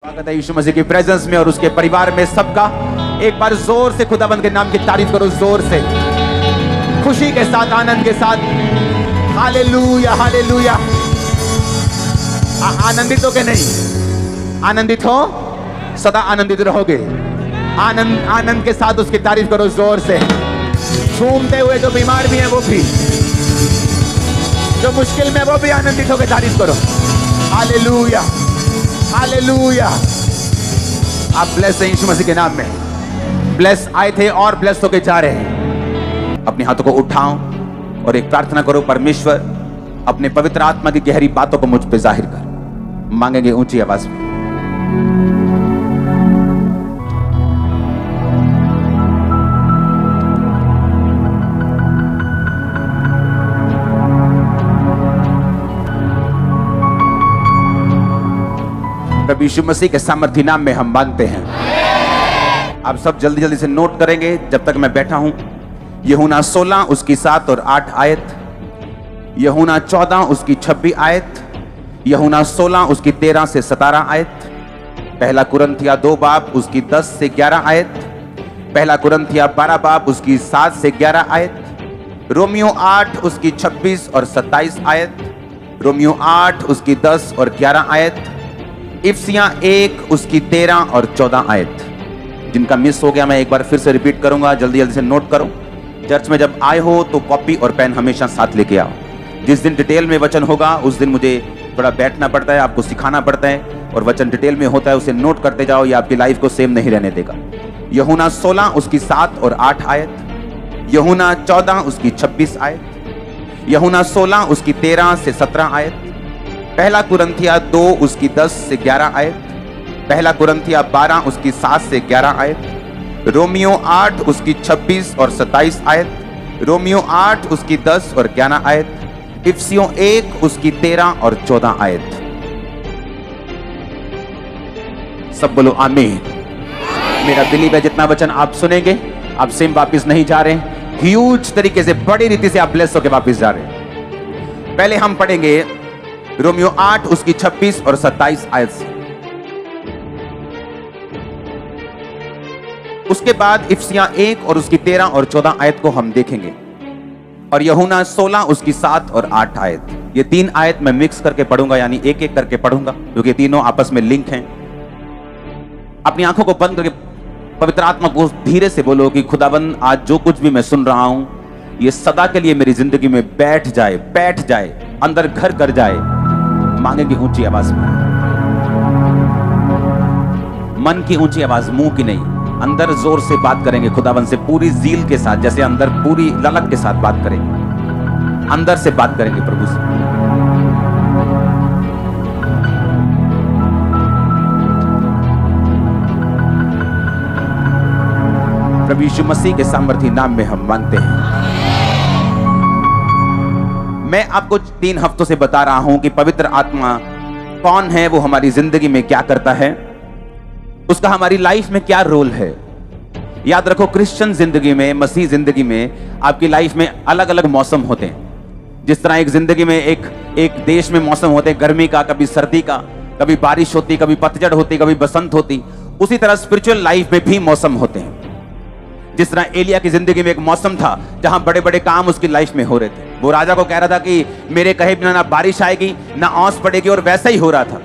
स्वागत है यीशु मसीह की प्रेजेंस में और उसके परिवार में सबका। एक बार जोर से खुदाबंद के नाम की तारीफ करो, जोर से, खुशी के साथ, आनंद के साथ। Hallelujah, hallelujah. आनंदित हो के नहीं? आनंदित हो, सदा आनंदित रहोगे। आनंद आनंद के साथ उसकी तारीफ करो जोर से। झूमते हुए जो बीमार भी है वो भी, जो मुश्किल में वो भी आनंदित होकर तारीफ करो। Hallelujah, hallelujah. आप ब्लेस हैं यीशु मसीह के नाम में। ब्लेस आए थे और ब्लेस होके जा रहे हैं। अपने हाथों को उठाओ और एक प्रार्थना करो, परमेश्वर अपने पवित्र आत्मा की गहरी बातों को मुझ पे जाहिर कर। मांगेंगे ऊंची आवाज में। प्रभु यीशु मसीह के सामर्थी नाम में हम मांगते हैं। आप सब जल्दी जल्दी से नोट करेंगे जब तक मैं बैठा हूं। यूहन्ना 16 उसकी 7 और 8 आयत, यूहन्ना 14 उसकी 26 आयत, यूहन्ना 16 उसकी 13 से 17 आयत, पहला कुरिन्थिया 2 बाब उसकी 10 से 11 आयत, पहला कुरिन्थिया 12 बाब उसकी 7 से 11 आयत, रोमियो 8 उसकी 26 और 27 आयत, रोमियो 8 उसकी 10 और 11 आयत, इफिसियां 1 उसकी 13 और 14 आयत। जिनका मिस हो गया मैं एक बार फिर से रिपीट करूंगा, जल्दी जल्दी से नोट करो। चर्च में जब आए हो तो कॉपी और पेन हमेशा साथ लेके आओ। जिस दिन डिटेल में वचन होगा उस दिन मुझे थोड़ा बैठना पड़ता है, आपको सिखाना पड़ता है, और वचन डिटेल में होता है उसे नोट करते जाओ, ये आपकी लाइफ को सेम नहीं रहने देगा। यूहन्ना 16 उसकी 7 और 8 आयत, यूहन्ना 14 उसकी 26 आयत, यूहन्ना 16 उसकी 13 से 17 आयत, पहला कुरिन्थिया 2 उसकी 10 से 11 आयत, पहला कुरिन्थिया 12 उसकी 7 से 11 आयत, रोमियो 8 उसकी 26 और 27 आयत, रोमियो 8 उसकी 10 और 11 आयत, इफिसियों 1 उसकी 13 और 14 आयत। सब बोलो आमीन। मेरा बिलीव है जितना वचन आप सुनेंगे आप सेम वापस नहीं जा रहे, ह्यूज तरीके से, बड़ी रीति से आप ब्लेस होकर वापस जा रहे हैं। पहले हम पढ़ेंगे रोमियो 8 उसकी 26 और 27 आयत से, उसके बाद इफिसियां 1 और उसकी 13 और 14 आयत को हम देखेंगे, और यूहन्ना 16 उसकी 7 और 8 आयत। ये 3 आयत मैं मिक्स करके पढ़ूंगा, यानी एक एक करके पढ़ूंगा क्योंकि तीनों आपस में लिंक हैं। अपनी आंखों को बंद करके पवित्र आत्मा को धीरे से बोलो कि खुदाबंद आज जो कुछ भी मैं सुन रहा हूं ये सदा के लिए मेरी जिंदगी में बैठ जाए, अंदर घर कर जाए। मांगेंगे ऊंची आवाज में, मन की ऊंची आवाज, मुंह की नहीं। अंदर जोर से बात करेंगे खुदाबंद से, पूरी जील के साथ, जैसे अंदर पूरी ललक के साथ बात करेंगे, अंदर से बात करेंगे प्रभु से। प्रभु यीशु मसीह के सामर्थी नाम में हम मांगते हैं। मैं आपको 3 हफ्तों से बता रहा हूं कि पवित्र आत्मा कौन है, वो हमारी जिंदगी में क्या करता है, उसका हमारी लाइफ में क्या रोल है। याद रखो, क्रिश्चियन जिंदगी में, मसीह जिंदगी में, आपकी लाइफ में अलग अलग मौसम होते हैं। जिस तरह एक जिंदगी में एक देश में मौसम होते हैं, गर्मी का, कभी सर्दी का, कभी बारिश होती, कभी पतझड़ होती, कभी बसंत होती, उसी तरह स्पिरिचुअल लाइफ में भी मौसम होते हैं। जिस तरह एलिया की जिंदगी में एक मौसम था जहां बड़े बड़े काम उसकी लाइफ में हो रहे थे, वो राजा को कह रहा था कि मेरे कहे बिना ना बारिश आएगी ना ओस पड़ेगी, और वैसा ही हो रहा था।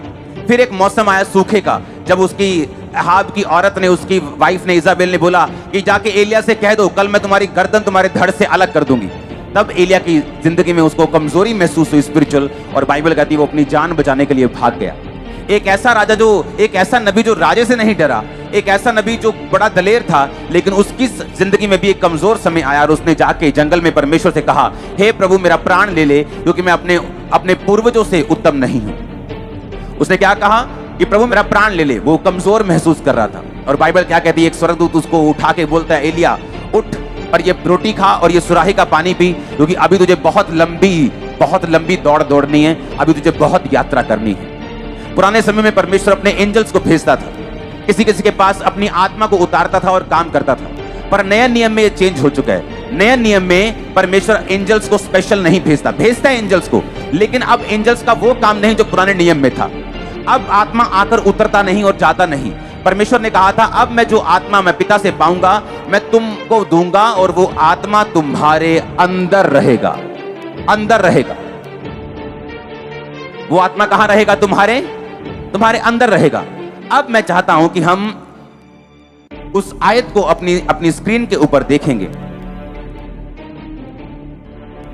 फिर एक मौसम आया सूखे का, जब उसकी अहाब की औरत ने, उसकी वाइफ ने, इजाबेल ने बोला कि जाके एलिया से कह दो कल मैं तुम्हारी गर्दन तुम्हारे धड़ से अलग कर दूंगी। तब एलिया की जिंदगी में उसको कमजोरी महसूस हुई स्पिरिचुअल, और बाइबल कहती है वो अपनी जान बचाने के लिए भाग गया। एक ऐसा राजा एक ऐसा नबी जो राजे से नहीं डरा, एक ऐसा नबी जो बड़ा दलेर था, लेकिन उसकी जिंदगी में भी एक कमजोर समय आया और उसने जाके जंगल में परमेश्वर से कहा, हे प्रभु मेरा प्राण ले ले क्योंकि मैं अपने पूर्वजों से उत्तम नहीं हूं। उसने क्या कहा कि प्रभु मेरा प्राण ले ले। वो कमजोर महसूस कर रहा था, और बाइबल क्या कहती है, एक स्वर्गदूत उसको उठा के बोलता है, एलिया उठ और ये रोटी खा और ये सुराही का पानी पी, क्योंकि अभी तुझे बहुत लंबी दौड़ दौड़नी है, अभी तुझे बहुत यात्रा करनी है। पुराने समय में परमेश्वर अपने एंजल्स को भेजता था, किसी किसी के पास अपनी आत्मा को उतारता था और काम करता था, पर नया नियम में ये चेंज हो चुका है। नया नियम में परमेश्वर एंजल्स को स्पेशल नहीं भेजता है एंजल्स को, लेकिन अब एंजल्स का वो काम नहीं जो पुराने नियम में था। अब आत्मा आकर उतरता नहीं और जाता नहीं। परमेश्वर ने कहा था अब मैं जो आत्मा मैं पिता से पाऊंगा मैं तुमको दूंगा और वो आत्मा तुम्हारे अंदर रहेगा, अंदर रहेगा। वो आत्मा कहां रहेगा? तुम्हारे अंदर रहेगा। अब मैं चाहता हूं कि हम उस आयत को अपनी स्क्रीन के ऊपर देखेंगे।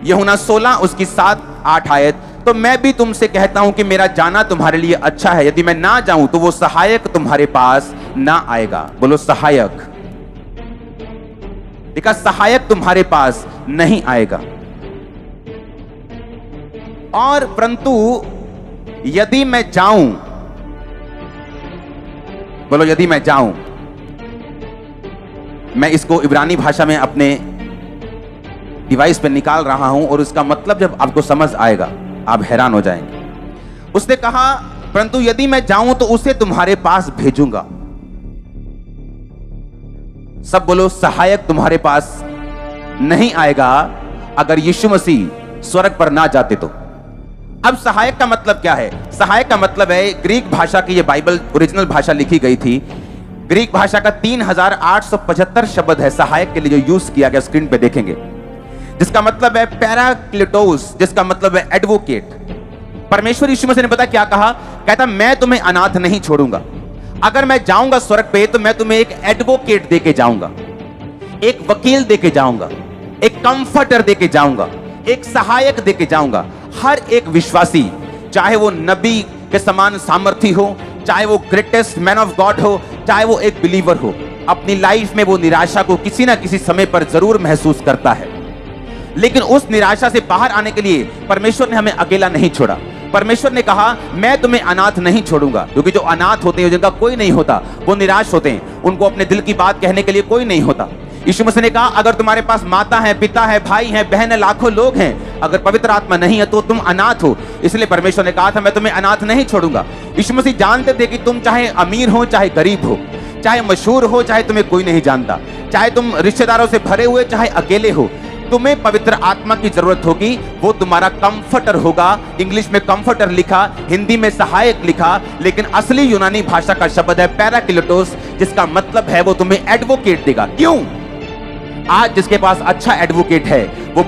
यूहन्ना 16 उसकी 7-8 आयत। तो मैं भी तुमसे कहता हूं कि मेरा जाना तुम्हारे लिए अच्छा है। यदि मैं ना जाऊं तो वो सहायक तुम्हारे पास ना आएगा। बोलो सहायक। देखा, सहायक तुम्हारे पास नहीं आएगा। और परंतु यदि मैं जाऊं, बोलो यदि मैं जाऊं। मैं इसको इब्रानी भाषा में अपने डिवाइस पे निकाल रहा हूं और उसका मतलब जब आपको समझ आएगा आप हैरान हो जाएंगे। उसने कहा परंतु यदि मैं जाऊं तो उसे तुम्हारे पास भेजूंगा। सब बोलो सहायक तुम्हारे पास नहीं आएगा अगर यीशु मसीह स्वर्ग पर ना जाते तो। अब सहायक का मतलब क्या है? सहायक का मतलब है, ग्रीक भाषा की ये बाइबल ओरिजिनल भाषा लिखी गई थी। ग्रीक भाषा का 3875 शब्द है सहायक के लिए जो यूज किया गया, स्क्रीन पे देखेंगे, जिसका मतलब है पैराक्लिटोस, जिसका मतलब है एडवोकेट। परमेश्वर यीशु मसीह ने पता क्या कहा? कहता मैं तुम्हें अनाथ नहीं छोड़ूंगा। अगर मैं जाऊंगा स्वर्ग पे तो मैं तुम्हें एक एडवोकेट देके जाऊंगा, एक वकील देके जाऊंगा, एक कंफर्टर देके जाऊंगा, एक सहायक देके जाऊंगा। हर एक विश्वासी, चाहे वो नबी के समान सामर्थी हो, चाहे वो ग्रेटेस्ट मैन ऑफ गॉड हो, चाहे वो एक बिलीवर हो, अपनी लाइफ में वो निराशा को किसी ना किसी समय पर जरूर महसूस करता है। लेकिन उस निराशा से बाहर आने के लिए परमेश्वर ने हमें अकेला नहीं छोड़ा। परमेश्वर ने कहा मैं तुम्हें अनाथ नहीं छोड़ूंगा, क्योंकि जो अनाथ होते हैं, जिनका कोई नहीं होता, वो निराश होते हैं, उनको अपने दिल की बात कहने के लिए कोई नहीं होता। यीशु मसीह ने कहा अगर तुम्हारे पास माता है, पिता है, भाई है, बहन है, लाखों लोग हैं, अगर पवित्र आत्मा नहीं है तो तुम अनाथ हो। इसलिए परमेश्वर ने कहा था मैं तुम्हें अनाथ नहीं छोड़ूंगा। यीशु मसीह जानते थे कि तुम चाहे अमीर हो चाहे गरीब हो, चाहे मशहूर हो चाहे तुम्हें कोई नहीं जानता, चाहे तुम रिश्तेदारों से भरे हुए चाहे अकेले हो, तुम्हें पवित्र आत्मा की जरूरत होगी। वो तुम्हारा कंफर्टर होगा। इंग्लिश में कंफर्टर लिखा, हिंदी में सहायक लिखा, लेकिन असली यूनानी भाषा का शब्द है पैराक्लिटोस, जिसका मतलब है वो तुम्हें एडवोकेट देगा। क्यों? आज जिसके पास अच्छा एडवोकेट है वो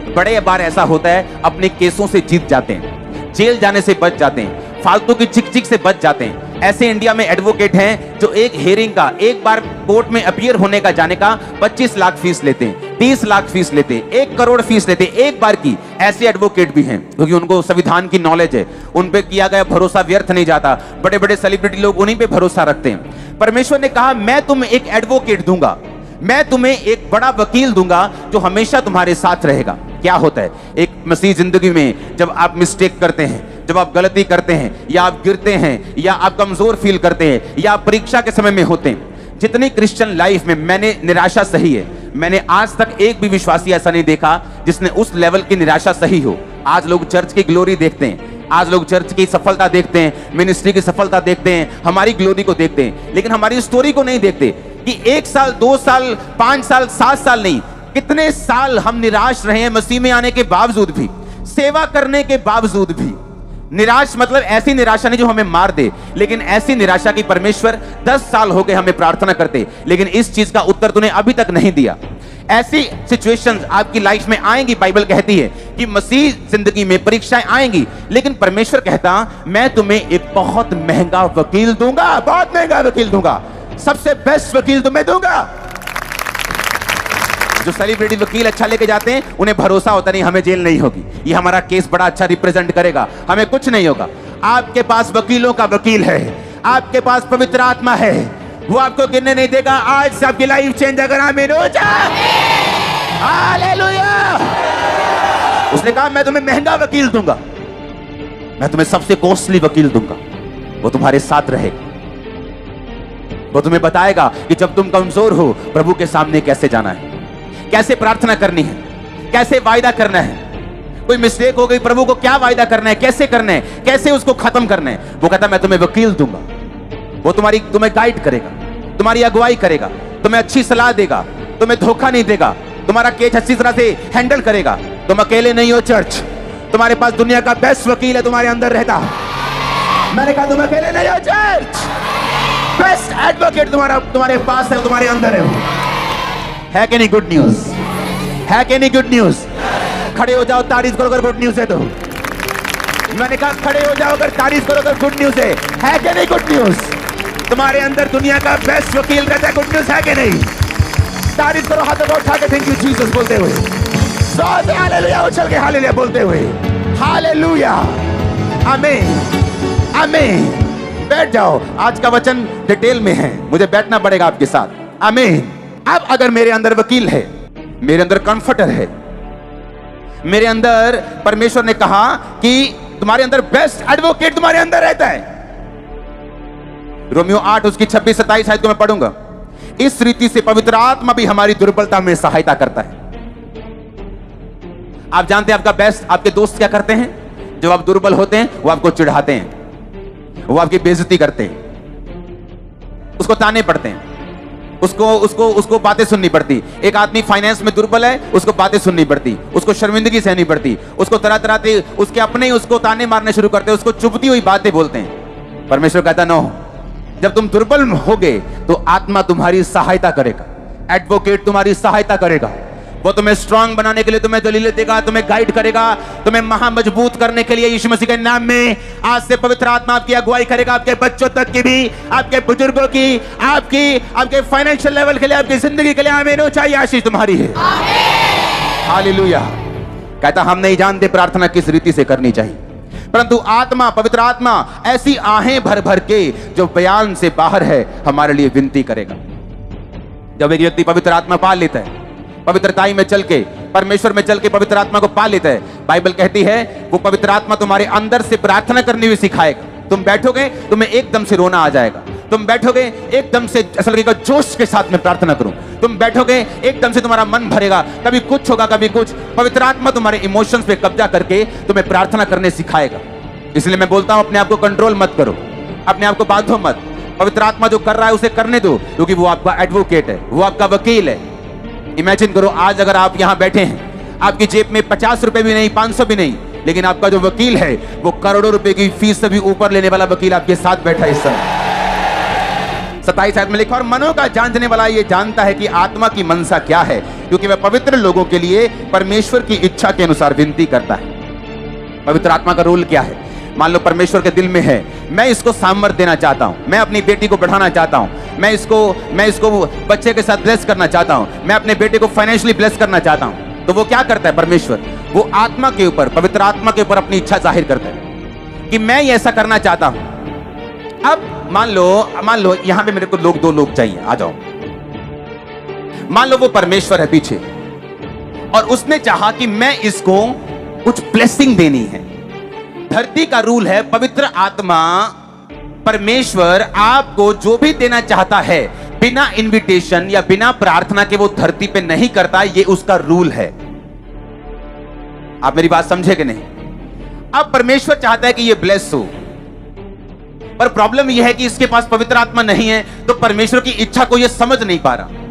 बड़े बार ऐसा होता है अपने केसों से जीत जाते हैं, जेल जाने से बच जाते हैं, फालतू की चिक चिक से बच जाते हैं। ऐसे इंडिया में एडवोकेट हैं जो एक हेयरिंग का, एक बार कोर्ट में अपीयर होने का जाने का 25 लाख फीस लेते हैं, 30 लाख फीस लेते हैं, 1 करोड़ फीस लेते हैं एक बार की। ऐसे एडवोकेट भी हैं क्योंकि उनको संविधान की नॉलेज है, उन पे किया गया भरोसा व्यर्थ नहीं जाता। बड़े बड़े सेलिब्रिटी लोग उन्हीं पे भरोसा रखते हैं। परमेश्वर ने कहा मैं तुम्हें एक एडवोकेट दूंगा, मैं तुम्हें एक बड़ा वकील दूंगा जो हमेशा तुम्हारे साथ रहेगा। क्या होता है एक मसीह जिंदगी में, जब आप मिस्टेक करते हैं, जब आप गलती करते हैं, या आप गिरते हैं, या आप कमजोर फील करते हैं, या आप परीक्षा के समय में होते हैं। जितनी क्रिश्चियन लाइफ में मैंने निराशा सही है, मैंने आज तक एक भी विश्वासी ऐसा नहीं देखा जिसने उस लेवल की निराशा सही हो। आज लोग चर्च की ग्लोरी देखते हैं, आज लोग चर्च की सफलता देखते हैं, मिनिस्ट्री की सफलता देखते हैं, हमारी ग्लोरी को देखते हैं, लेकिन हमारी स्टोरी को नहीं देखते कि 1 साल, 2 साल, 5 साल, 7 साल नहीं, कितने साल हम निराश रहे हैं मसीह में आने के बावजूद भी, सेवा करने के बावजूद भी। निराश मतलब ऐसी निराशा नहीं जो हमें मार दे, लेकिन ऐसी निराशा की परमेश्वर 10 साल हो गए हमें प्रार्थना करते, लेकिन इस चीज का उत्तर तूने अभी तक नहीं दिया। ऐसी सिचुएशंस आपकी लाइफ में आएंगी। बाइबल कहती है कि मसीह जिंदगी में परीक्षाएं आएंगी, लेकिन परमेश्वर कहता मैं तुम्हें एक बहुत महंगा वकील दूंगा, बहुत महंगा वकील दूंगा, सबसे बेस्ट वकील तुम्हें दूंगा। जो सेलिब्रिटी वकील अच्छा लेके जाते हैं उन्हें भरोसा होता नहीं हमें जेल नहीं होगी, ये हमारा केस बड़ा अच्छा रिप्रेजेंट करेगा, हमें कुछ नहीं होगा। आपके पास वकीलों का वकील है, आपके पास पवित्र आत्मा है, वो आपको गिरने नहीं देगा। आज से आपकी लाइफ चेंज अगर आमीन हो जाए, हालेलुया। उसने कहा मैं तुम्हें महंगा वकील दूंगा, मैं तुम्हें सबसे कॉस्टली वकील दूंगा, वो तुम्हारे साथ रहेगा, वो तुम्हें बताएगा कि जब तुम कमजोर हो प्रभु के सामने कैसे जाना है, कैसे प्रार्थना करनी है, कैसे वायदा करना है। कोई मिस्टेक हो गई, प्रभु को क्या वायदा करना है, कैसे करना है, कैसे उसको खत्म करना है। वो कहता मैं तुम्हें वकील दूंगा, वो तुम्हें गाइड करेगा, तुम्हारी अगुवाई करेगा, तुम्हें अच्छी सलाह देगा, तुम्हें धोखा नहीं देगा, तुम्हारा केस अच्छी तरह से हैंडल करेगा। तुम अकेले नहीं हो चर्च, तुम्हारे पास दुनिया का बेस्ट वकील है तुम्हारे अंदर रहता। मैंने कहा तुम अकेले नहीं हो चर्च, बेस्ट एडवोकेट तुम्हारे पास है, तुम्हारे अंदर है कि नहीं? गुड न्यूज है कि नहीं? Good news. खड़े हो जाओ, तारीफ करो अगर गुड न्यूज है तो। मैंने कहा खड़े हो जाओ अगर तारीफ करो अगर गुड न्यूज है कि नहीं? Good news. तुम्हारे अंदर दुनिया का बेस्ट वकील रहता है, गुड न्यूज है कि नहीं? तारीफ करो हाथ उठा के, थैंक यू जीसस बोलते हुए, हालेलुया उछल के हालेलुया बोलते हुए, हालेलुया, आमीन आमीन। बैठ जाओ, आज का वचन डिटेल में है, मुझे बैठना पड़ेगा आपके साथ। आमीन। अब अगर मेरे अंदर वकील है, मेरे अंदर कंफर्टर है, मेरे अंदर परमेश्वर ने कहा कि तुम्हारे अंदर बेस्ट एडवोकेट तुम्हारे अंदर रहता है। रोमियो 8 उसकी 26-27 आयत को मैं पढ़ूंगा। इस रीति से पवित्र आत्मा भी हमारी दुर्बलता में सहायता करता है। आप जानते हैं आपका बेस्ट, आपके दोस्त क्या करते हैं? जब आप दुर्बल होते हैं वो आपको चिढ़ाते हैं, वो आपकी बेइज्जती करते हैं, उसको ताने पड़ते हैं, उसको बातें सुननी पड़ती। एक आदमी फाइनेंस में दुर्बल है, उसको बातें सुननी पड़ती, उसको शर्मिंदगी सहनी पड़ती, उसको तरह तरह के उसके अपने ही उसको ताने मारने शुरू करते हैं, उसको चुभती हुई बातें बोलते हैं। परमेश्वर कहता नो, जब तुम दुर्बल होगे तो आत्मा तुम्हारी सहायता करेगा, एडवोकेट तुम्हारी सहायता करेगा, वो तुम्हें स्ट्रांग बनाने के लिए तुम्हें दलीलें देगा, तुम्हें गाइड करेगा, तुम्हें महा मजबूत करने के लिए यीशु मसीह के नाम में आज से पवित्र आत्मा आपकी अगुवाई करेगा, आपके बच्चों तक की भी, आपके बुजुर्गों की, आपके फाइनेंशियल लेवल के लिए, आपकी जिंदगी के लिए। आमीन। ऊंचाई आशीष तुम्हारी है। हालेलुया। कहता हम नहीं जानते प्रार्थना किस रीति से करनी चाहिए, परंतु आत्मा, पवित्र आत्मा ऐसी आहें भर भर के जो बयान से बाहर है हमारे लिए विनती करेगा। जब एक व्यक्ति पवित्र आत्मा पा लेता है, पवित्रताई में चल के, परमेश्वर में चल के पवित्र आत्मा को पा लेता है, बाइबल कहती है वो पवित्र आत्मा तुम्हारे अंदर से प्रार्थना करनी भी सिखाएगा। तुम बैठोगे, तुम्हें एकदम से रोना आ जाएगा, तुम बैठोगे एकदम से ऐसा लगेगा जोश के साथ में प्रार्थना करूं, तुम बैठोगे एकदम से तुम्हारा मन भरेगा, कभी कुछ होगा कभी कुछ। पवित्र आत्मा तुम्हारे इमोशंस पे कब्जा करके तुम्हें प्रार्थना करने सिखाएगा। इसलिए मैं बोलता हूं अपने आप को कंट्रोल मत करो, अपने आप को बांधो मत। पवित्र आत्मा जो कर रहा है उसे करने दो, क्योंकि वो आपका एडवोकेट है, वो आपका वकील है। इमेजिन करो आज अगर आप यहां बैठे हैं, आपकी जेब में 50 रुपए भी नहीं, 500 भी नहीं, लेकिन आपका जो वकील है वो करोड़ों रुपए की फीस से भी ऊपर लेने वाला वकील आपके साथ बैठा है इस समय। 27 आयत में लिखा, और मनों का जानने वाला ये जानता है कि आत्मा की मनसा क्या है, क्योंकि वह पवित्र लोगों के लिए परमेश्वर की इच्छा के अनुसार विनती करता है। पवित्र आत्मा का रोल क्या है? मान लो परमेश्वर के दिल में है, मैं इसको सामर्थ्य देना चाहता हूं, मैं अपनी बेटी को बढ़ाना चाहता हूं, मैं इसको बच्चे के साथ ब्लेस करना चाहता हूं, मैं अपने बेटे को फाइनेंशियली ब्लेस करना चाहता हूं, तो वो क्या करता है? परमेश्वर वो आत्मा के ऊपर, पवित्र आत्मा के ऊपर अपनी इच्छा जाहिर करता है कि मैं ये ऐसा करना चाहता हूं। अब मान लो यहां पे मेरे को दो लोग चाहिए, आ जाओ। मान लो वो परमेश्वर है पीछे, और उसने चाहा कि मैं इसको कुछ ब्लेसिंग देनी है। धरती का रूल है, पवित्र आत्मा परमेश्वर आपको जो भी देना चाहता है बिना इनविटेशन या बिना प्रार्थना के वो धरती पे नहीं करता, ये उसका रूल है। आप मेरी बात समझे कि नहीं? अब परमेश्वर चाहता है कि ये ब्लेस हो, पर प्रॉब्लम यह है कि इसके पास पवित्र आत्मा नहीं है, तो परमेश्वर की इच्छा को ये समझ नहीं पा रहा।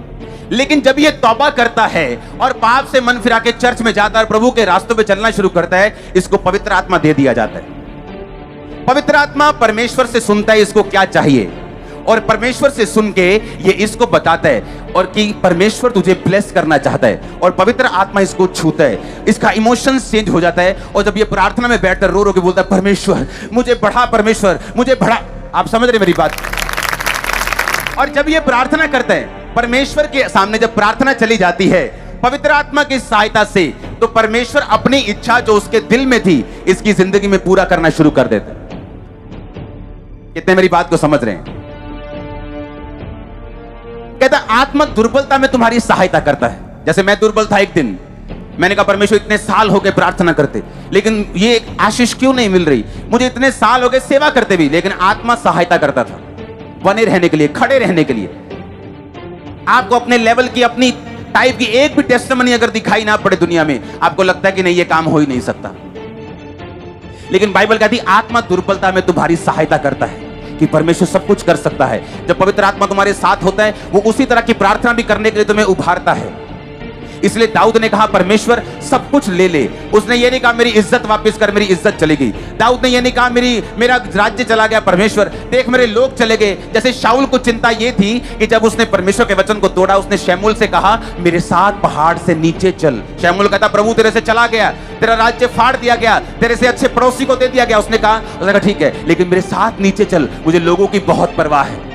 लेकिन जब ये तौबा करता है और पाप से मन फिरा के चर्च में जाता है और प्रभु के रास्तों पे चलना शुरू करता है, इसको पवित्र आत्मा दे दिया जाता है। पवित्र आत्मा परमेश्वर से सुनता है इसको क्या चाहिए, और परमेश्वर से सुन के ये इसको बताता है और कि परमेश्वर तुझे ब्लेस करना चाहता है, और पवित्र आत्मा इसको छूता है, इसका इमोशंस चेंज हो जाता है, और जब ये प्रार्थना में बैठकर रो रो के बोलता है परमेश्वर मुझे बढ़ा, परमेश्वर मुझे बढ़ा। आप समझ रहे मेरी बात? और जब ये प्रार्थना करता है परमेश्वर के सामने, जब प्रार्थना चली जाती है पवित्र आत्मा की सहायता से, तो परमेश्वर अपनी इच्छा जो उसके दिल में थी इसकी जिंदगी में पूरा करना शुरू कर देता है। कितने मेरी बात को समझ रहे हैं? कहता आत्मा दुर्बलता में तुम्हारी सहायता करता है। जैसे मैं दुर्बल था, एक दिन मैंने कहा परमेश्वर इतने साल हो गए प्रार्थना करते, लेकिन ये आशीष क्यों नहीं मिल रही? मुझे इतने साल हो गए सेवा करते भी, लेकिन आत्मा सहायता करता था बने रहने के लिए, खड़े रहने के लिए। आपको अपने लेवल की, अपनी टाइप की एक भी टेस्टिमनी अगर दिखाई ना पड़े दुनिया में, आपको लगता है कि नहीं ये काम हो ही नहीं सकता। लेकिन बाइबल कहती आत्मा दुर्बलता में तुम्हारी सहायता करता है कि परमेश्वर सब कुछ कर सकता है। जब पवित्र आत्मा तुम्हारे साथ होता है, वो उसी तरह की प्रार्थना भी करने के लिए तुम्हें उभारता है। इसलिए दाऊद ने कहा परमेश्वर सब कुछ ले ले। उसने ये नहीं कहा मेरी इज्जत वापस कर, मेरी इज्जत चली गई। दाऊद ने ये नहीं कहा मेरा राज्य चला गया, परमेश्वर देख मेरे लोग चले गए। जैसे शाऊल को चिंता ये थी कि जब उसने परमेश्वर के वचन को तोड़ा, उसने शमूएल से कहा मेरे साथ पहाड़ से नीचे चल। शमूएल कहता प्रभु तेरे से चला गया, तेरा राज्य फाड़ दिया गया, तेरे से अच्छे पड़ोसी को दे दिया गया। उसने कहा ठीक है, लेकिन मेरे साथ नीचे चल, मुझे लोगों की बहुत परवाह है।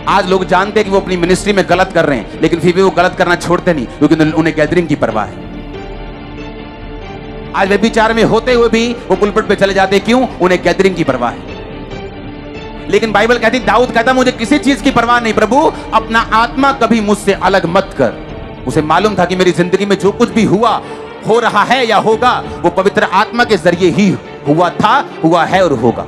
आज लोग जानते हैं कि वो अपनी मिनिस्ट्री में गलत कर रहे हैं, लेकिन फिर भी वो गलत करना छोड़ते नहीं, क्योंकि उन्हें गैदरिंग की परवाह है। आज व्यभिचार में होते हुए भी वो पुलपिट पे चले जाते हैं, क्यों? उन्हें गैदरिंग की परवाह है। लेकिन बाइबल कहती, दाऊद कहता मुझे किसी चीज की परवाह नहीं प्रभु, अपना आत्मा कभी मुझसे अलग मत कर। उसे मालूम था कि मेरी जिंदगी में जो कुछ भी हुआ, हो रहा है या होगा, वो पवित्र आत्मा के जरिए ही हुआ था, हुआ है और होगा।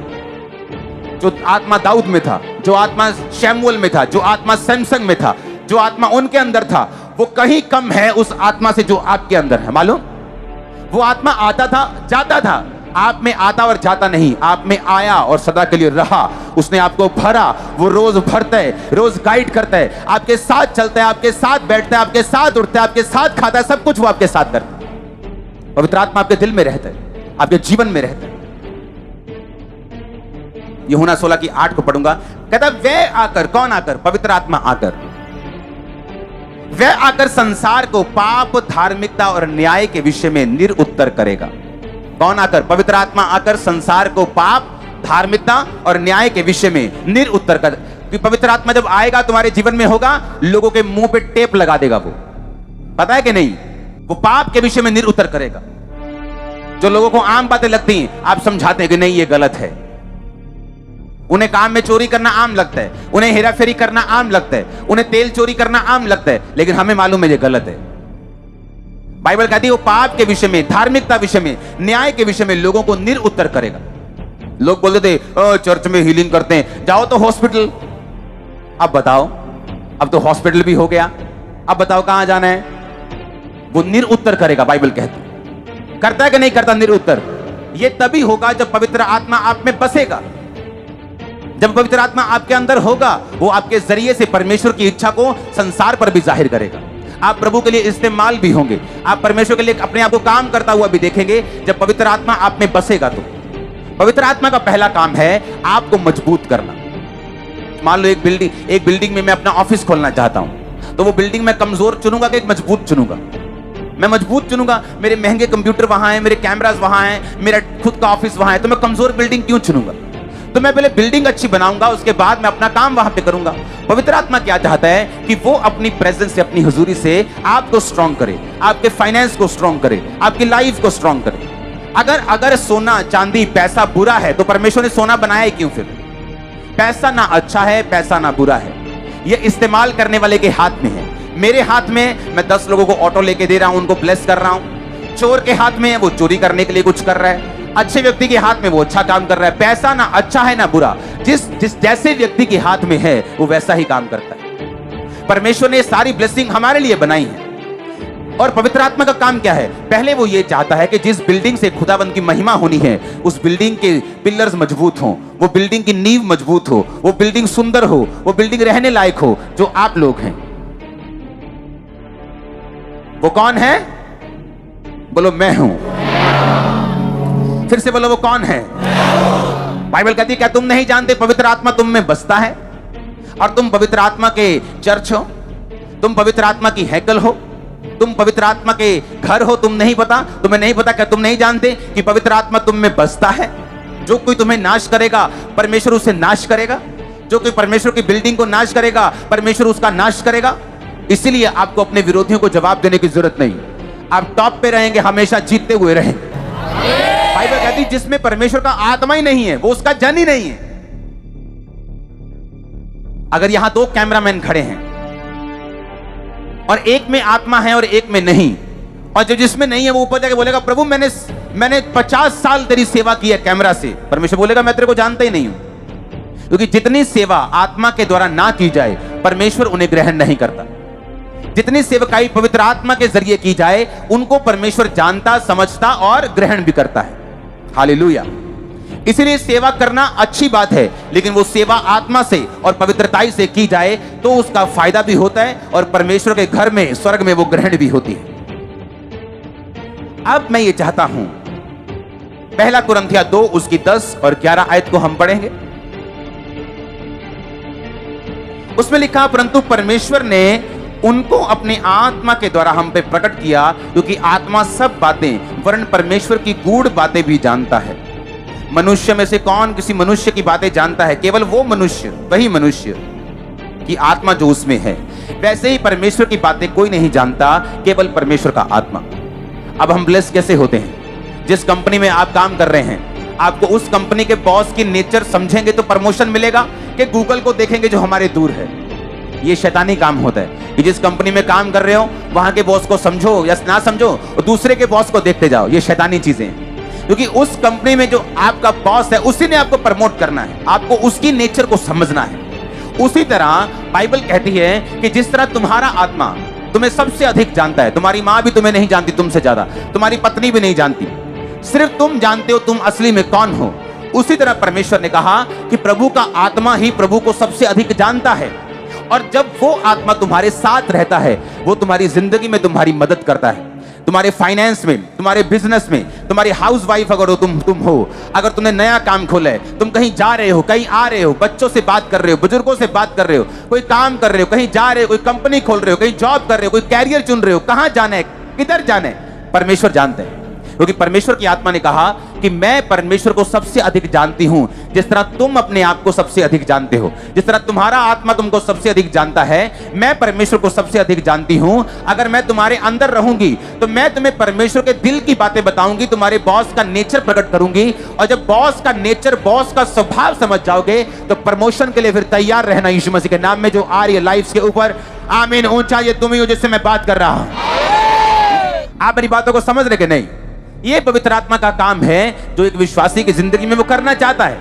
जो आत्मा दाऊद में था, जो आत्मा शमूएल में था, जो आत्मा सैमसन में था, जो आत्मा उनके अंदर था, वो कहीं कम है उस आत्मा से जो आपके अंदर है। मालूम? वो आत्मा आता था, जाता था, आप में आता और जाता नहीं, आप में आया और सदा के लिए रहा। उसने आपको भरा, वो रोज भरता है, रोज गाइड करता है, आपके साथ चलता है, आपके साथ बैठता है, आपके साथ उठता है, आपके साथ खाता है, सब कुछ वो आपके साथ करता है। पवित्र आत्मा आपके दिल में रहता है, आपके जीवन में रहता है। यूहन्ना 16 की 8 को पढ़ूंगा। कहता वह आकर, कौन आकर? पवित्र आत्मा आकर, वह आकर संसार को पाप, धार्मिकता और न्याय के विषय में निरुत्तर करेगा। कौन आकर? पवित्र आत्मा आकर संसार को पाप, धार्मिकता और न्याय के विषय में निरुत्तर कर। पवित्र आत्मा जब आएगा तुम्हारे जीवन में होगा, लोगों के मुंह पे टेप लगा देगा। वो पता है कि नहीं? वो पाप के विषय में निरुत्तर करेगा। जो लोगों को आम बातें लगती हैं, आप समझाते हैं कि नहीं ये गलत है। उन्हें काम में चोरी करना आम लगता है, उन्हें हेरा फेरी करना आम लगता है, उन्हें तेल चोरी करना आम लगता है, लेकिन हमें मालूम है ये गलत है। बाइबल कहती है वो पाप के विषय में, धार्मिकता विषय में, न्याय के विषय में लोगों को निरुत्तर करेगा। लोग बोलते थे चर्च में हीलिंग करते हैं, जाओ तो हॉस्पिटल। अब बताओ, अब तो हॉस्पिटल भी हो गया, अब बताओ कहां जाना है? वो निरुत्तर करेगा। बाइबल कहती करता है कि नहीं करता निरुत्तर? ये तभी होगा जब पवित्र आत्मा आप में बसेगा। जब पवित्र आत्मा आपके अंदर होगा, वो आपके जरिए से परमेश्वर की इच्छा को संसार पर भी जाहिर करेगा। आप प्रभु के लिए इस्तेमाल भी होंगे, आप परमेश्वर के लिए अपने आप को काम करता हुआ भी देखेंगे जब पवित्र आत्मा आप में बसेगा। तो पवित्र आत्मा का पहला काम है आपको मजबूत करना। मान लो एक बिल्डिंग में मैं अपना ऑफिस खोलना चाहता हूं, तो वो बिल्डिंग में कमजोर चुनूंगा कि मजबूत चुनूंगा? मैं मजबूत चुनूंगा। मेरे महंगे कंप्यूटर वहां हैं, मेरे कैमरास वहां हैं, मेरा खुद का ऑफिस वहां है, तो मैं कमजोर बिल्डिंग क्यों चुनूंगा? तो मैं पहले बिल्डिंग अच्छी बनाऊंगा, उसके बाद मैं अपना काम वहां पे करूंगा। पवित्र आत्मा क्या चाहता है कि वो अपनी प्रेजेंस से, अपनी हुजूरी से आपको स्ट्रांग करे, आपके फाइनेंस को स्ट्रांग करे, आपकी लाइफ को स्ट्रांग करे। अगर सोना, चांदी, पैसा बुरा है तो परमेश्वर ने सोना बनाया ही क्यों? फिर पैसा ना अच्छा है, पैसा ना बुरा है, ये इस्तेमाल करने वाले के हाथ में है। मेरे हाथ में मैं 10 लोगों को ऑटो लेके दे रहा हूं, उनको ब्लेस कर रहा हूं। चोर के हाथ में वो चोरी करने के लिए कुछ कर रहा है, अच्छे व्यक्ति के हाथ में वो अच्छा काम कर रहा है। पैसा ना अच्छा है ना बुरा, जिस जैसे व्यक्ति के हाथ में है वो वैसा ही काम करता है। परमेश्वर ने सारी ब्लेसिंग हमारे लिए बनाई है। और पवित्र आत्मा का काम क्या है? पहले वो ये चाहता है कि जिस बिल्डिंग से खुदावंद की महिमा होनी है, उस बिल्डिंग के पिलर्स मजबूत हों, वो बिल्डिंग की नींव मजबूत हो, वो बिल्डिंग सुंदर हो, वो बिल्डिंग रहने लायक हो, जो आप लोग हैं। वो कौन है? बोलो मैं हूं। फिर से बोलो वो कौन है? बाइबल कहती है क्या तुम नहीं जानते पवित्र आत्मा तुम में बसता है और तुम पवित्र आत्मा के चर्च हो, तुम पवित्र आत्मा की हैकल हो, तुम पवित्र आत्मा के घर हो? तुम नहीं पता? तुम्हें नहीं पता? क्या तुम नहीं जानते कि पवित्र आत्मा तुम में बसता है? जो कोई तुम्हें नाश करेगा, परमेश्वर उसे नाश करेगा। जो कोई परमेश्वर की बिल्डिंग को नाश करेगा, परमेश्वर उसका नाश करेगा। इसीलिए आपको अपने विरोधियों को जवाब देने की जरूरत नहीं, आप टॉप पे रहेंगे, हमेशा जीतते हुए रहेंगे। बाइबल कहती है जिसमें परमेश्वर का आत्मा ही नहीं है, वो उसका जन ही नहीं है। अगर यहां 2 कैमरामैन खड़े हैं और एक में आत्मा है और एक में नहीं, और जो जिसमें नहीं है वो ऊपर जाके बोलेगा प्रभु मैंने 50 साल तेरी सेवा की है कैमरा से, परमेश्वर बोलेगा मैं तेरे को जानता ही नहीं हूं। क्योंकि जितनी सेवा आत्मा के द्वारा ना की जाए, परमेश्वर उन्हें ग्रहण नहीं करता। जितनी सेवकाई पवित्र आत्मा के जरिए की जाए, उनको परमेश्वर जानता, समझता और ग्रहण भी करता है। हालेलुया। इसीलिए सेवा करना अच्छी बात है, लेकिन वो सेवा आत्मा से और पवित्रताई से की जाए तो उसका फायदा भी होता है और परमेश्वर के घर में, स्वर्ग में वो ग्रहण भी होती है। अब मैं ये चाहता हूं, पहला कुरिन्थिया 2 उसकी 10 और 11 आयत को हम पढ़ेंगे। उसमें लिखा, परंतु परमेश्वर ने उनको अपने आत्मा के द्वारा हम पे प्रकट किया, क्योंकि आत्मा सब बातें वरन परमेश्वर की गूढ़ बातें भी जानता है। मनुष्य में से कौन किसी मनुष्य की बातें जानता है? केवल वो मनुष्य, वही मनुष्य की आत्मा जो उसमें है। वैसे ही परमेश्वर की बातें कोई नहीं जानता, केवल परमेश्वर का आत्मा। अब हम ब्लेस कैसे होते हैं? जिस कंपनी में आप काम कर रहे हैं, आपको उस कंपनी के बॉस की नेचर समझेंगे तो प्रमोशन मिलेगा, कि गूगल को देखेंगे जो हमारे दूर है? ये शैतानी काम होता है कि जिस कंपनी में काम कर रहे हो वहां के बॉस को समझो या ना समझो, और दूसरे के बॉस को देखते जाओ। ये शैतानी चीजें हैं, क्योंकि उस कंपनी में जो आपका बॉस है उसी ने आपको प्रमोट करना है, आपको उसकी नेचर को समझना है। उसी तरह बाइबल कहती है कि जिस तरह तुम्हारा आत्मा तुम्हें सबसे अधिक जानता है, तुम्हारी मां भी तुम्हें नहीं जानती तुमसे ज्यादा, तुम्हारी पत्नी भी नहीं जानती, सिर्फ तुम जानते हो तुम असली में कौन हो। उसी तरह परमेश्वर ने कहा कि प्रभु का आत्मा ही प्रभु को सबसे अधिक जानता है, और जब वो आत्मा तुम्हारे साथ रहता है, वो तुम्हारी जिंदगी में तुम्हारी मदद करता है, तुम्हारे फाइनेंस में, तुम्हारे बिजनेस में, तुम्हारी हाउस वाइफ अगर हो तुम हो, अगर तुमने नया काम खोला है, तुम कहीं जा रहे हो, कहीं आ रहे हो, बच्चों से बात कर रहे हो, बुजुर्गों से बात कर रहे हो, कोई काम कर रहे हो, कहीं जा रहे हो, कोई कंपनी खोल रहे हो, कहीं जॉब कर रहे हो, कोई कैरियर चुन रहे हो, कहां जाना है, किधर जाना है, परमेश्वर जानते हैं। क्योंकि परमेश्वर की आत्मा ने कहा कि मैं परमेश्वर को सबसे अधिक जानती हूं, जिस तरह तुम अपने आप को सबसे अधिक जानते हो, जिस तरह तुम्हारा आत्मा तुमको सबसे अधिक जानता है, मैं परमेश्वर को सबसे अधिक जानती हूं। अगर मैं तुम्हारे अंदर रहूंगी तो मैं तुम्हें परमेश्वर के दिल की बातें बताऊंगी, तुम्हारे बॉस का नेचर प्रकट करूंगी, और जब बॉस का नेचर, बॉस का स्वभाव समझ जाओगे तो प्रमोशन के लिए फिर तैयार रहना। यीशु मसीह के नाम में जो आ रही है लाइफ के ऊपर, आमीन। ऊंचा ये तुम ही हो जिससे मैं बात कर रहा हूं। आप मेरी बातों को समझ रहे कि नहीं? ये पवित्र आत्मा का काम है जो एक विश्वासी की जिंदगी में वो करना चाहता है।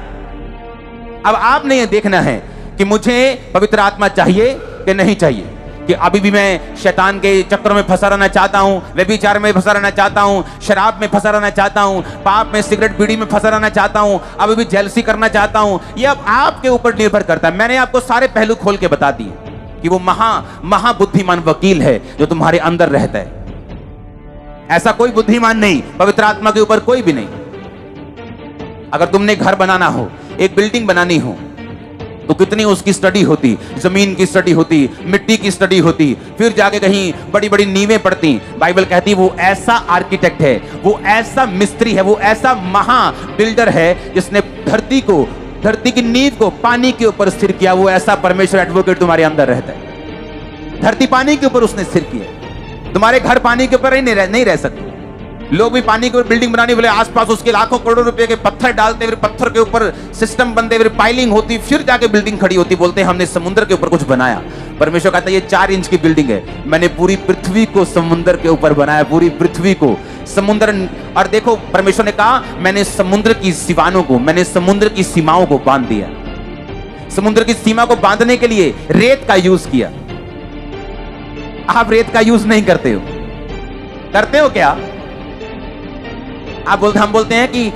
अब आपने ये देखना है कि मुझे पवित्र आत्मा चाहिए कि नहीं चाहिए, कि अभी भी मैं शैतान के चक्करों में फंसा रहना चाहता हूं, व्यभिचार में फंसा रहना चाहता हूं, शराब में फंसा रहना चाहता हूं, पाप में, सिगरेट बीड़ी में फंसा रहना चाहता हूं, अभी भी जेलसी करना चाहता हूं। ये अब आपके ऊपर निर्भर करता है। मैंने आपको सारे पहलू खोल के बता दिए कि वो महाबुद्धिमान वकील है जो तुम्हारे अंदर रहता है। ऐसा कोई बुद्धिमान नहीं पवित्र आत्मा के ऊपर, कोई भी नहीं। अगर तुमने घर बनाना हो, एक बिल्डिंग बनानी हो, तो कितनी उसकी स्टडी होती, जमीन की स्टडी होती, मिट्टी की स्टडी होती, फिर जाके कहीं बड़ी बड़ी नींवें पड़ती। बाइबल कहती वो ऐसा आर्किटेक्ट है, वो ऐसा मिस्त्री है, वो ऐसा महा बिल्डर है जिसने धरती की नींव को पानी के ऊपर स्थिर किया। वो ऐसा परमेश्वर एडवोकेट तुम्हारे अंदर रहता है। धरती पानी के ऊपर उसने स्थिर किया। तुम्हारे घर पानी के ऊपर नहीं रह सकते। लोग भी पानी के ऊपर बिल्डिंग बनाने बोले, आसपास उसके लाखों करोड़ों रुपए के पत्थर डालते, फिर पत्थर के ऊपर सिस्टम बनते, फिर पाइलिंग होती, फिर जाके बिल्डिंग खड़ी होती। बोलते हैं हमने समुद्र के ऊपर कुछ बनाया। परमेश्वर कहता है ये 4 इंच की बिल्डिंग है, मैंने पूरी पृथ्वी को समुद्र के ऊपर बनाया, पूरी पृथ्वी को समुद्र। और देखो परमेश्वर ने कहा मैंने समुद्र की सीमाओं को, मैंने समुद्र की सीमाओं को बांध दिया। समुद्र की सीमा को बांधने के लिए रेत का यूज किया। आप रेत का यूज नहीं करते हो, करते हो क्या? हम बोलते हैं कि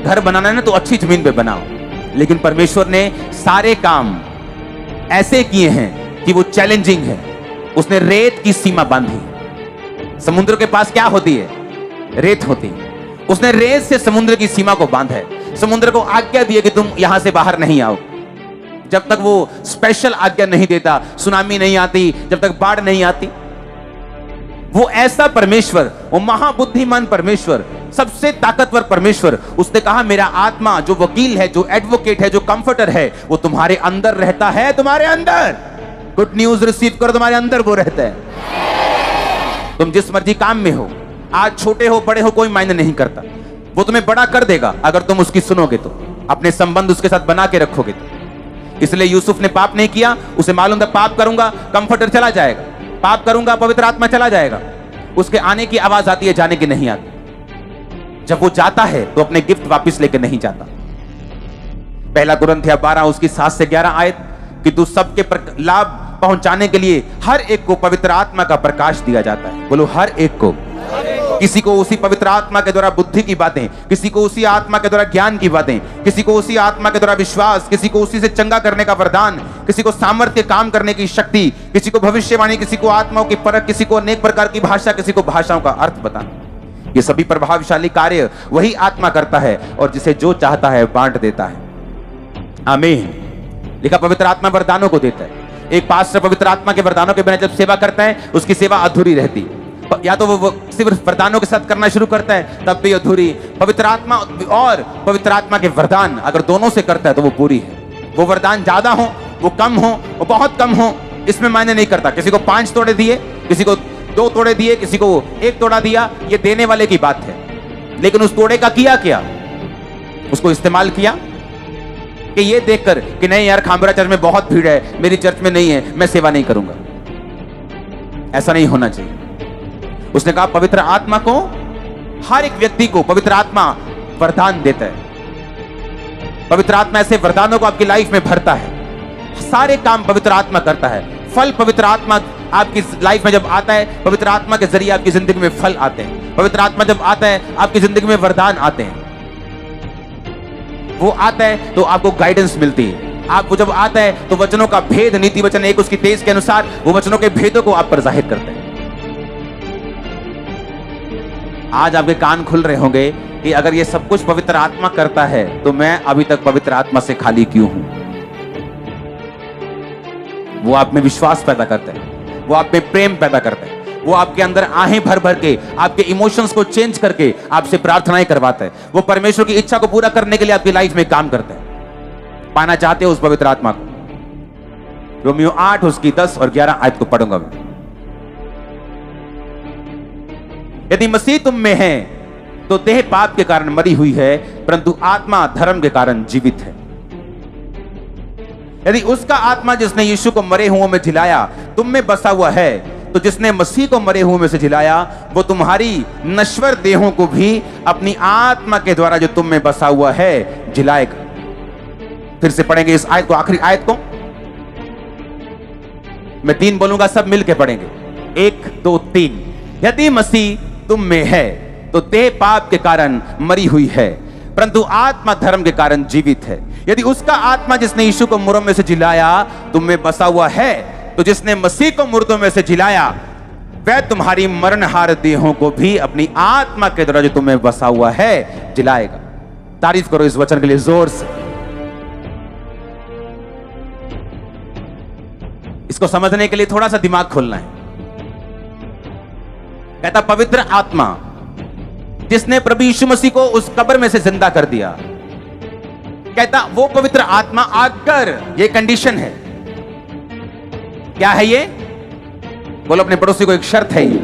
घर बनाना है ना तो अच्छी जमीन पे बनाओ, लेकिन परमेश्वर ने सारे काम ऐसे किए हैं कि वो चैलेंजिंग है। उसने रेत की सीमा बांधी। समुद्र के पास क्या होती है? रेत होती है। उसने रेत से समुद्र की सीमा को बांधा है। समुद्र को आज्ञा दी कि तुम यहां से बाहर नहीं आओ। जब तक वो स्पेशल आज्ञा नहीं देता, सुनामी नहीं आती, जब तक बाढ़ नहीं आती। वो ऐसा परमेश्वर, वो महाबुद्धिमान परमेश्वर, सबसे ताकतवर परमेश्वर, उसने कहा मेरा आत्मा जो वकील है, जो एडवोकेट है, जो कंफर्टर है, वो तुम्हारे अंदर रहता है। तुम्हारे अंदर गुड न्यूज रिसीव करो, तुम्हारे अंदर वो रहता है। तुम जिस मर्जी काम में हो, आज छोटे हो बड़े हो कोई मायने नहीं करता, वो तुम्हें बड़ा कर देगा अगर तुम उसकी सुनोगे तो, अपने संबंध उसके साथ बना के रखोगे तो। इसलिए यूसुफ ने पाप नहीं किया, उसे मालूम था पाप करूंगा कंफर्टर चला जाएगा, पाप करूंगा पवित्र आत्मा चला जाएगा। उसके आने की आवाज आती है, जाने की नहीं आती। जब वो जाता है तो अपने गिफ्ट वापस लेकर नहीं जाता। पहला कुरिन्थिया 12 उसकी 7 से 11 आयत कि तू सबके लाभ पहुंचाने के लिए हर एक को पवित्र आत्मा का प्रकाश दिया जाता है। बोलो हर एक को। किसी को उसी पवित्र आत्मा के द्वारा बुद्धि की बातें, किसी को उसी आत्मा के द्वारा ज्ञान की बातें, किसी को उसी आत्मा के द्वारा विश्वास, किसी को उसी से चंगा करने का वरदान, किसी को सामर्थ्य काम करने की शक्ति, किसी को भविष्यवाणी, किसी को आत्माओं की परख, किसी को अनेक प्रकार की भाषा, किसी को भाषाओं का अर्थ बताना। ये सभी प्रभावशाली कार्य वही आत्मा करता है और जिसे जो चाहता है बांट देता है। आमीन। लिखा पवित्र आत्मा वरदानों को देता है। एक पास्टर पवित्र आत्मा के वरदानों के बिना जब सेवा करता है उसकी सेवा अधूरी रहती। या तो वो सिर्फ वरदानों के साथ करना शुरू करता है तब भी अधूरी। पवित्र आत्मा और पवित्र आत्मा के वरदान अगर दोनों से करता है तो वो पूरी है। वो वरदान ज्यादा हो, वो कम हो, वो बहुत कम हो, इसमें मायने नहीं करता। किसी को 5 तोड़े दिए, किसी को 2 तोड़े दिए, किसी को 1 तोड़ा दिया, ये देने वाले की बात है। लेकिन उस तोड़े का किया क्या? उसको इस्तेमाल किया कि ये देखकर कि नहीं यार खामरा चर्च में बहुत भीड़ है, मेरी चर्च में नहीं है, मैं सेवा नहीं करूंगा। ऐसा नहीं होना चाहिए। उसने कहा पवित्र आत्मा को, हर एक व्यक्ति को पवित्र आत्मा वरदान देता है। पवित्र आत्मा ऐसे वरदानों को आपकी लाइफ में भरता है। सारे काम पवित्र आत्मा करता है। फल पवित्र आत्मा आपकी लाइफ में जब आता है, पवित्र आत्मा के जरिए आपकी जिंदगी में फल आते हैं। पवित्र आत्मा जब आता है आपकी जिंदगी में वरदान आते हैं। वो आता है तो आपको गाइडेंस मिलती है। आप वो जब आता है तो वचनों का भेद, नीति वचन 1 उसकी 23 के अनुसार वो वचनों के भेदों को आप पर जाहिर करते हैं। आज आपके कान खुल रहे होंगे कि अगर ये सब कुछ पवित्र आत्मा करता है तो मैं अभी तक पवित्र आत्मा से खाली क्यों हूं? वो आप में विश्वास पैदा करता है, वो आप में प्रेम पैदा करता है, वो आपके अंदर आहें भर भर के आपके इमोशंस को चेंज करके आपसे प्रार्थनाएं करवाता है। वो परमेश्वर की इच्छा को पूरा करने के लिए आपकी लाइफ में काम करता है। पाना चाहते हो उस पवित्र आत्मा को? रोमियो 8 उसकी 10 और 11 आयत को पढ़ूंगा मैं। यदि मसीह तुम में है तो देह पाप के कारण मरी हुई है, परंतु आत्मा धर्म के कारण जीवित है। यदि उसका आत्मा जिसने यीशु को मरे हुओं में जिलाया तुम में बसा हुआ है, तो जिसने मसीह को मरे हुओं में से जिलाया वो तुम्हारी नश्वर देहों को भी अपनी आत्मा के द्वारा जो तुम में बसा हुआ है जिलाएगा। फिर से पढ़ेंगे इस आयत को, आखिरी आयत को। मैं 3 बोलूंगा, सब मिलके पढ़ेंगे। 1 2 3। यदि मसीह तुम में है तो देह पाप के कारण मरी हुई है, परंतु आत्मा धर्म के कारण जीवित है। यदि उसका आत्मा जिसने यीशु को मुर्दों में से जिलाया तुम में बसा हुआ है, तो जिसने मसीह को मुर्दों में से जिलाया वह तुम्हारी मरणहार देहों को भी अपनी आत्मा के द्वारा जो तुम्हें बसा हुआ है जिलाएगा। तारीफ करो इस वचन के लिए जोर से। इसको समझने के लिए थोड़ा सा दिमाग खोलना है। कहता पवित्र आत्मा जिसने प्रभु यीशु मसीह को उस कब्र में से जिंदा कर दिया, कहता वो पवित्र आत्मा अगर, ये कंडीशन है, क्या है ये? बोलो अपने पड़ोसी को, एक शर्त है ये।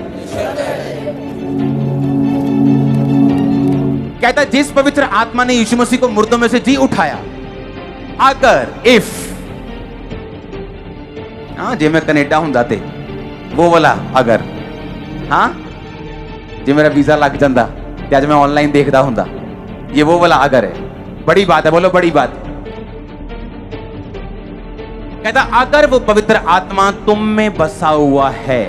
कहता जिस पवित्र आत्मा ने यीशु मसीह को मुर्दों में से जी उठाया, अगर, इफ, हाँ जे मैं कनेडा हूं जाते वो बोला अगर, हाँ जे मेरा वीजा लग जाता ते अज मैं ऑनलाइन देखता हूं, ये वो वाला अगर है। बड़ी बात है, बोलो बड़ी बात। कहता अगर वो पवित्र आत्मा तुम में बसा हुआ है,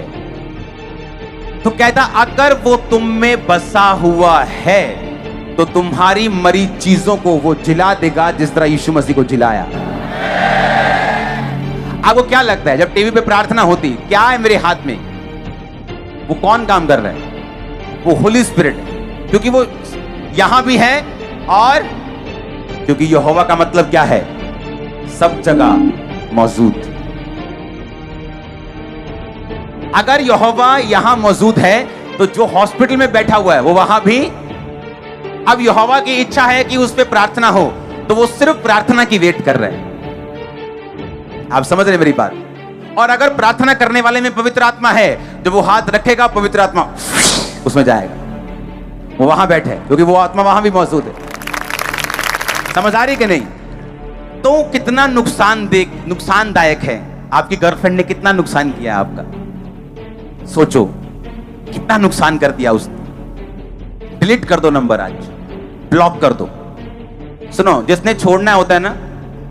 तो कहता अगर वो तुम में बसा हुआ है तो तुम्हारी मरी चीजों को वो जिला देगा जिस तरह यीशु मसीह को जिलाया। आपको क्या लगता है जब टीवी पे प्रार्थना होती क्या है मेरे हाथ में? वो कौन काम कर रहा है? वो होली स्पिरिट, क्योंकि वो यहां भी है और क्योंकि यहोवा का मतलब क्या है? सब जगह मौजूद। अगर यहोवा यहां मौजूद है तो जो हॉस्पिटल में बैठा हुआ है वो वहां भी। अब यहोवा की इच्छा है कि उस पर प्रार्थना हो तो वो सिर्फ प्रार्थना की वेट कर रहे हैं। आप समझ रहे मेरी बात? और अगर प्रार्थना करने वाले में पवित्र आत्मा है, जब वो हाथ रखेगा पवित्र आत्मा उसमें जाएगा, वो वहां बैठे क्योंकि वो आत्मा वहां भी मौजूद है। समझ आ रही कि नहीं? तो कितना नुकसानदायक है। आपकी गर्लफ्रेंड ने कितना नुकसान किया आपका, सोचो कितना नुकसान कर दिया उसने। डिलीट कर दो नंबर, आज ब्लॉक कर दो। सुनो, जिसने छोड़ना होता है ना,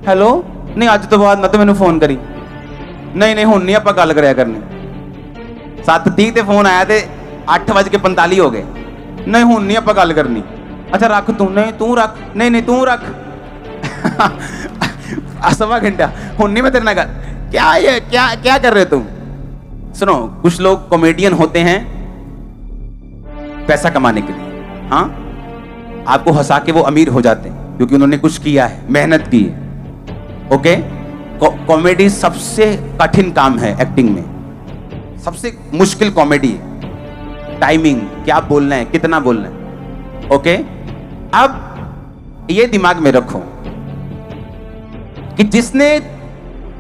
हेलो नहीं आज तो बाद ना तो मैंने फोन करी, नहीं हुण नहीं आप गल कराया करनी। 7:30 ते फोन आया थे 8:45 हो गए। नहीं हूं नहीं आप गल करनी। अच्छा रख तू, नहीं तू रख, नहीं नहीं तू रख। सवा घंटा हूं नहीं मैं तेरे ना क्या ये क्या क्या कर रहे हो तुम? सुनो, कुछ लोग कॉमेडियन होते हैं पैसा कमाने के लिए। हाँ, आपको हंसा के वो अमीर हो जाते हैं क्योंकि उन्होंने कुछ किया है, मेहनत की है। ओके, कॉमेडी सबसे कठिन काम है एक्टिंग में, सबसे मुश्किल कॉमेडी है। टाइमिंग, क्या बोलना है, कितना बोलना है। ओके, अब ये दिमाग में रखो कि जिसने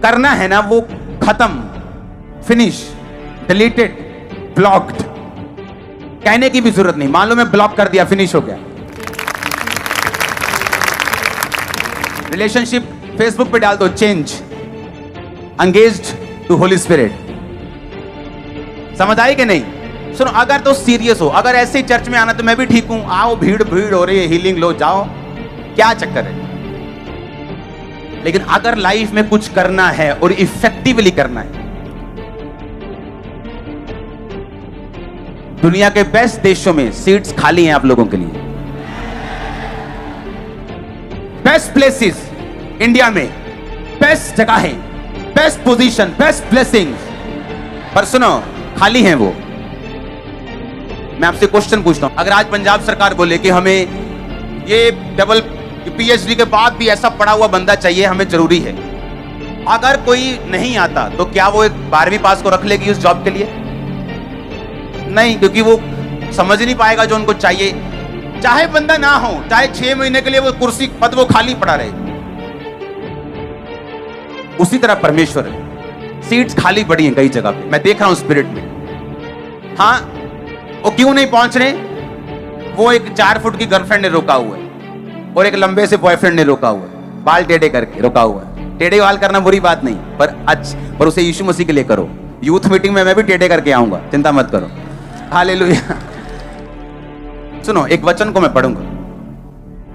करना है ना वो खत्म, फिनिश, डिलीटेड, ब्लॉक्ड, कहने की भी जरूरत नहीं। मान लो मैं ब्लॉक कर दिया, फिनिश हो गया। रिलेशनशिप फेसबुक पे डाल दो, change, engaged to Holy Spirit. समझ आई कि नहीं? सुनो, अगर तो सीरियस हो, अगर ऐसे ही चर्च में आना तो मैं भी ठीक हूं, आओ, भीड़ भीड़ हो रही है, हीलिंग लो, जाओ, क्या चक्कर है। लेकिन अगर लाइफ में कुछ करना है और इफेक्टिवली करना है, दुनिया के बेस्ट देशों में सीट्स खाली हैं आप लोगों के लिए। बेस्ट प्लेसेस इंडिया में, बेस्ट जगह है, बेस्ट पोजीशन, बेस्ट ब्लेसिंग्स, पर सुनो खाली हैं वो। मैं आपसे क्वेश्चन पूछता हूं, अगर आज पंजाब सरकार बोले कि हमें ये डबल पीएचडी के बाद भी ऐसा पढ़ा हुआ बंदा चाहिए, हमें जरूरी है, अगर कोई नहीं आता तो क्या वो एक 12वीं पास को रख लेगी उस जॉब के लिए? नहीं, क्योंकि वो समझ नहीं पाएगा जो उनको चाहिए। चाहे बंदा ना हो, चाहे 6 महीने के लिए वो कुर्सी पद वो खाली पड़ा रहे। उसी तरह परमेश्वर है, सीट्स खाली पड़ी हैं कई जगह पे, मैं देख रहा हूं स्पिरिट में। हाँ, वो क्यों नहीं पहुंच रहे? वो एक 4 फुट की गर्लफ्रेंड ने रोका हुआ है और एक लंबे से बॉयफ्रेंड ने रोका हुआ है, बाल टेढ़े करके रोका हुआ है। टेढ़े बाल करना बुरी बात नहीं, पर उसे यीशु मसीह के लिए करो। यूथ मीटिंग में मैं भी टेढ़े करके आऊंगा, चिंता मत करो। हालेलुया। सुनो, एक वचन को मैं पढ़ूंगा,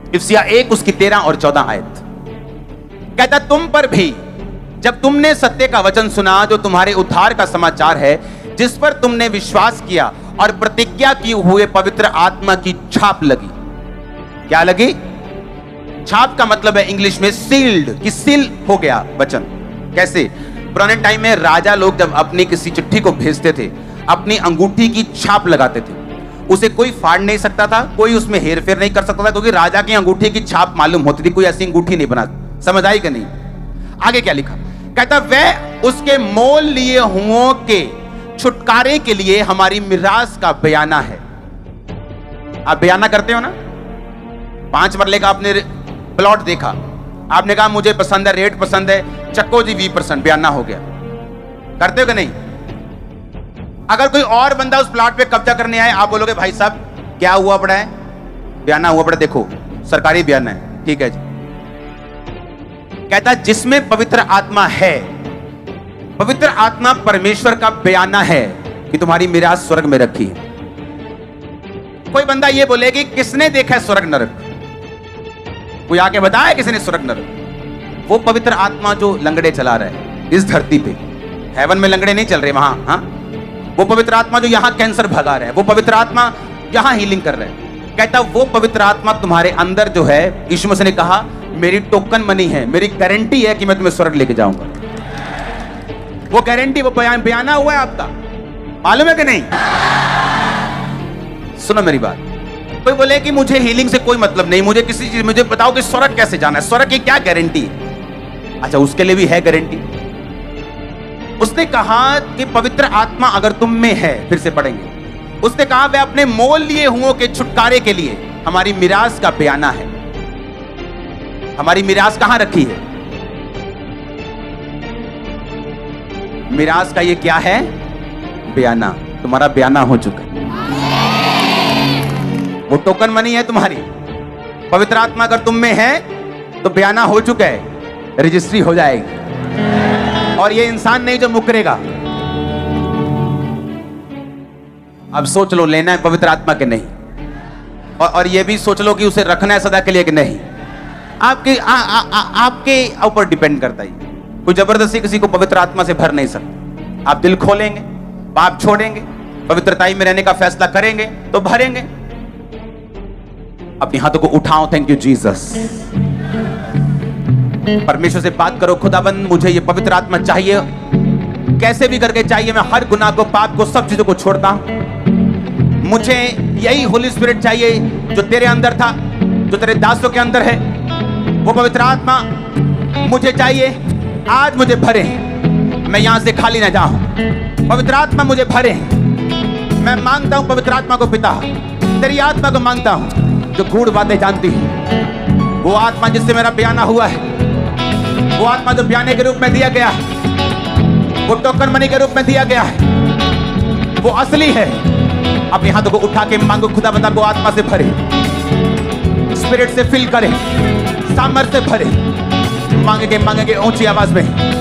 इफिसियाँ 1 उसकी 13 और 14 आयत। कहता, तुम पर भी जब तुमने सत्य का वचन सुना जो तुम्हारे उद्धार का समाचार है, जिस पर तुमने विश्वास किया और प्रतिज्ञा की हुए पवित्र आत्मा की छाप लगी। क्या लगी? छाप का मतलब है इंग्लिश में सील्ड, कि सील हो गया वचन। कैसे? पुराने टाइम में राजा लोग जब अपनी किसी चिट्ठी को भेजते थे, अपनी अंगूठी की छाप लगाते थे। उसे कोई फाड़ नहीं सकता था, कोई उसमें हेरफेर नहीं कर सकता था, क्योंकि राजा की अंगूठी की छाप मालूम होती थी, कोई ऐसी अंगूठी नहीं बना। समझ आई कि नहीं? आगे क्या लिखा? कहता, वह उसके मोल लिए हुओं के छुटकारे के लिए हमारी मिरास का बयाना है। आप बयाना करते हो ना? 5 मरले का आपने प्लॉट देखा, आपने कहा मुझे पसंद है, रेट पसंद है, चक्को जी 20%, बयाना हो गया। करते हो कि नहीं? अगर कोई और बंदा उस प्लॉट पे कब्जा करने आए, आप बोलोगे भाई साहब क्या हुआ पड़ा है? बयाना हुआ पड़ा, देखो सरकारी बयाना है, ठीक है जी। कहता, जिसमें पवित्र आत्मा है, पवित्र आत्मा परमेश्वर का बयाना है कि तुम्हारी मिरास स्वर्ग में रखी है। कोई बंदा ये बोले कि किसने देखा है स्वर्ग नरक? कोई आके बताया किसने स्वर्ग नरक? वो पवित्र आत्मा जो लंगड़े चला रहा है इस धरती पे। हेवन में लंगड़े नहीं चल रहे वहां, हाँ? वो पवित्र आत्मा जो यहां कैंसर भगा रहा है, वो पवित्र आत्मा यहां हीलिंग कर रहा है। कहता, वो पवित्र आत्मा तुम्हारे अंदर जो है, यीशु मसीह ने कहा मेरी टोकन मनी है, मेरी गारंटी है कि मैं तुम्हें स्वर्ग लेके जाऊंगा। वो गारंटी, वो बयाना हुआ है आपका, मालूम है कि नहीं? सुनो मेरी बात। कोई बोले कि मुझे हीलिंग से कोई मतलब नहीं, मुझे किसी चीज, मुझे बताओ कि स्वर्ग कैसे जाना है, स्वर्ग की क्या गारंटी है? अच्छा, उसके लिए भी है गारंटी। उसने कहा कि पवित्र आत्मा अगर तुम में है, फिर से पढ़ेंगे, उसने कहा वह अपने मोल लिए हुओं के छुटकारे के लिए हमारी मिरास का बयाना है। हमारी मिरास कहां रखी है? मिरास का ये क्या है? बयाना। तुम्हारा बयाना हो चुका है, वो टोकन मनी है तुम्हारी। पवित्र आत्मा अगर तुम में है तो बयाना हो चुका है, रजिस्ट्री हो जाएगी। और ये इंसान नहीं जो मुकरेगा। अब सोच लो, लेना है पवित्र आत्मा के नहीं, और ये भी सोच लो कि उसे रखना है सदा के लिए कि नहीं। आपके ऊपर डिपेंड करता है। कोई जबरदस्ती किसी को पवित्र आत्मा से भर नहीं सकता। आप दिल खोलेंगे, पाप छोड़ेंगे, पवित्रताई में रहने का फैसला करेंगे तो भरेंगे। अपने हाथों को उठाओ। Thank you Jesus. परमेश्वर से बात करो, खुदाबंद मुझे ये पवित्र आत्मा चाहिए, कैसे भी करके चाहिए। मैं हर गुनाह को, पाप को, सब चीजों को छोड़ता हूं। मुझे यही होली स्पिरिट चाहिए जो तेरे अंदर था, जो तेरे दासों के अंदर है। वो पवित्र आत्मा मुझे चाहिए। आज मुझे भरे, मैं यहां से खाली ना जाऊं। पवित्र आत्मा मुझे भरे। मैं मांगता हूं पवित्र आत्मा को पिता, तेरी आत्मा को मांगता हूं जो गूढ़ बातें जानती है। वो आत्मा जिससे मेरा ब्याना हुआ है, वो आत्मा जो ब्याने के रूप में दिया गया है, वो टोकन मनी के रूप में दिया गया है, वो असली है। अपने हाथों को उठा के मांगो, खुदा बंदा को आत्मा से भरे, स्पिरिट से फिल करे, सामर्थ्य से भरे। मांगेंगे ऊंची आवाज में।